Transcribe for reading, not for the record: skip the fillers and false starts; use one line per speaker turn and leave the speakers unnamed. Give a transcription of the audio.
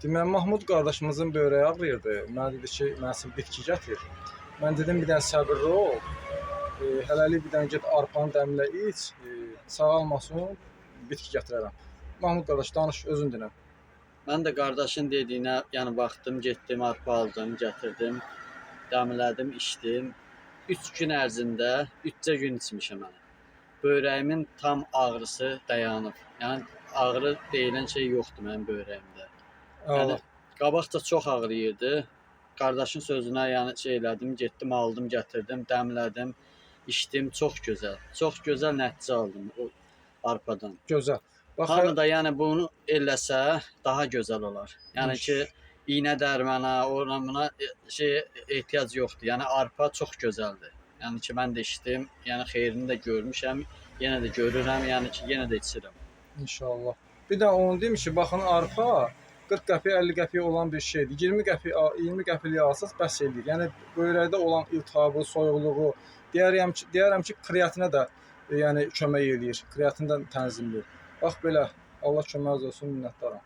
Demək, Mahmud qardaşımızın böyrəyi ağrıyırdı. Mənə dedi ki, mənə üçün bitki gətir. Mən dedim, bir dənə səbirli ol. Hələlik bir dənə get arpanı dəmlə iç. Sağalmasın, bitki gətirərəm. Mahmud qardaş, danış, özün dinə.
Mən də qardaşın dediyinə, yəni baxdım, getdim, arpa aldım, gətirdim, dəmlədim, içdim. 3 gün ərzində 3 gün içmişəm mən. Böyrəyimin tam ağrısı dayanıb. Yəni ağrı deyilən şey yoxdur mənim böyrəyimdə. Yəni qabaq da çox ağrıyırdı. Qardaşın sözünə yəni şey elədim, getdim, aldım, gətirdim, dəmlədim, içdim, çox gözəl. Çox gözəl nəticə aldım o arpadan.
Gözəl.
Hamı da yəni bunu eləsə daha gözəl olar. Yəni ki, iynə dərmana, ona buna şey ehtiyac yoxdur. Yəni arpa çox gözəldir. Yəni ki, mən də içdim, yəni xeyrini də görmüşəm, yenə də görürəm, yəni ki, yenə də içirəm.
İnşallah. Bir də onu deyim ki, baxın arpa 40 qəpik, 50 qəpik olan bir şeydir. 20 qəpik alsaz bəs eləyir. Yəni böyrəkdə olan iltihabı, soyuqluğu, deyərəm ki, kreatinə də yəni kömək eləyir. Kreatin də tənzimləyir. Bax belə. Allah köməyiniz olsun, minnətdaram.